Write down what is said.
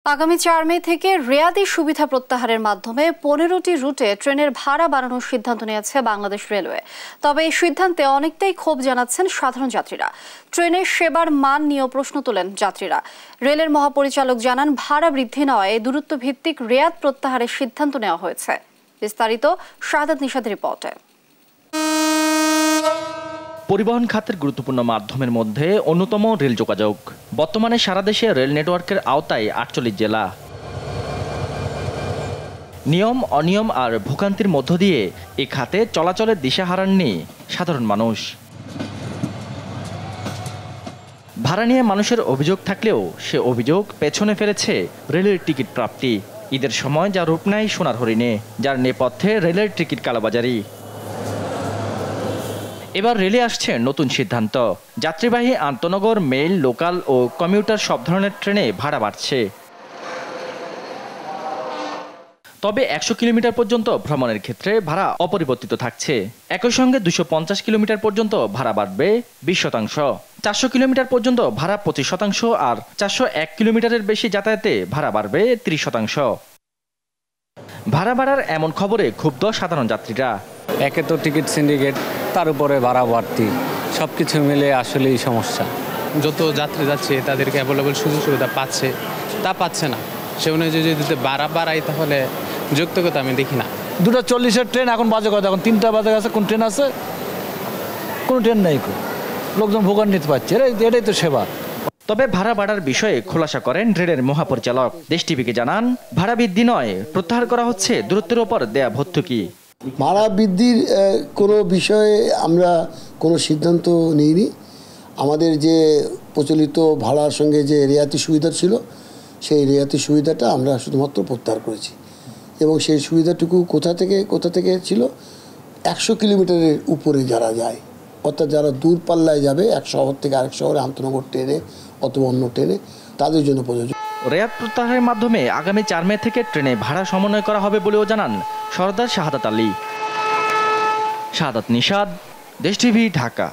আগামী ৪ মে থেকে রেয়াদি সুবিধা প্রত্যাহারের মাধ্যমে ১৫টি রুটে ট্রেনের ভাড়া বাড়ানোর সিদ্ধান্ত নিয়েছে বাংলাদেশ রেলওয়ে। তবে এই সিদ্ধান্তে অনেকটাই ক্ষোভ জানাচ্ছেন সাধারণ যাত্রীরা। ট্রেনের সেবার মান নিয়েও প্রশ্ন তোলেন যাত্রীরা। রেলের মহাপরিচালক জানান, ভাড়া বৃদ্ধি নয়, দূরত্ব ভিত্তিক রেয়াদ প্রত্যাহারের সিদ্ধান্ত নেওয়া হয়েছে। বিস্তারিত শাহাদাত নিশাদের রিপোর্টে। পরিবহন খাতের গুরুত্বপূর্ণ মাধ্যমের মধ্যে অন্যতম রেল যোগাযোগ। বর্তমানে সারা দেশে রেল নেটওয়ার্কের আওতায় ৪৮ জেলা। নিয়ম অনিয়ম আর ভোগান্তির মধ্য দিয়ে এ খাতে চলাচলের দিশা হারাননি সাধারণ মানুষ। ভাড়া নিয়ে মানুষের অভিযোগ থাকলেও সে অভিযোগ পেছনে ফেলেছে রেলের টিকিট প্রাপ্তি। ঈদের সময় যা রূপ নেয় সোনার হরিণে, যার নেপথ্যে রেলের টিকিট কালোবাজারি। এবার রেলে আসছে নতুন সিদ্ধান্ত। যাত্রীবাহী আন্তনগর, মেইল, লোকাল ও কমিউটার সব ধরনের ট্রেনে ভাড়া বাড়ছে। তবে ১০০ কিলোমিটার পর্যন্ত ভ্রমণের ক্ষেত্রে ভাড়া অপরিবর্তিত থাকছে। একই সঙ্গে ২৫০ কিলোমিটার পর্যন্ত ভাড়া বাড়বে ২০%। ৪০০ কিলোমিটার পর্যন্ত ভাড়া ২৫%, আর ৪০১ কিলোমিটারের বেশি যাতায়াতে ভাড়া বাড়বে ৩০%। ভাড়া বাড়ার এমন খবরে ক্ষুব্ধ সাধারণ যাত্রীরা। একে তো টিকিট সিন্ডিকেট, তার উপরে ভাড়া বাড়তি, সব কিছু মিলে আসলেই সমস্যা। যত যাত্রী যাচ্ছে তাদেরকে অ্যাভেলেবল সুযোগ সুবিধা পাচ্ছে, তা পাচ্ছে না। সে অনুযায়ী যদি ভাড়া বাড়াই তাহলে যৌক্তিকতা আমি দেখি না। ২:৪০-এর ট্রেন এখন বাজে কথা, এখন ৩টা বাজে গেছে, কোন ট্রেন আছে? কোনো ট্রেন নেই, লোকজন ভোগান্বিত পাচ্ছে। এটাই তো সেবা। তবে ভাড়া বাড়ার বিষয়ে খোলাসা করেন রেলের মহাপরিচালক। দেশ টিভিকে জানান, ভাড়া বৃদ্ধি নয়, প্রত্যাহার করা হচ্ছে দূরত্বের ওপর দেয়া ভর্তুকি। ভাড়া বৃদ্ধির কোনো বিষয়ে আমরা কোনো সিদ্ধান্ত নিইনি। আমাদের যে প্রচলিত ভাড়ার সঙ্গে যে রেয়াতি সুবিধা ছিল, সেই রেয়াতি সুবিধাটা আমরা শুধুমাত্র প্রত্যাহার করেছি। এবং সেই সুবিধাটুকু কোথা থেকে ছিল? ১০০ কিলোমিটারের উপরে যারা যায়, অর্থাৎ যারা দূরপাল্লায় যাবে, এক শহর থেকে আরেক শহরে আন্তনগর ট্রেনে অথবা অন্য ট্রেনে, তাদের জন্য প্রযোজ্য। রেয়াদ প্রত্যাহারের মাধ্যমে আগামী ৪ মে থেকে ট্রেনে ভাড়া সমন্বয় করা হবে বলেও জানান সরদার শাহাদাত আলী। শাহাদাত নিশাদ, দেশ টিভি, ঢাকা।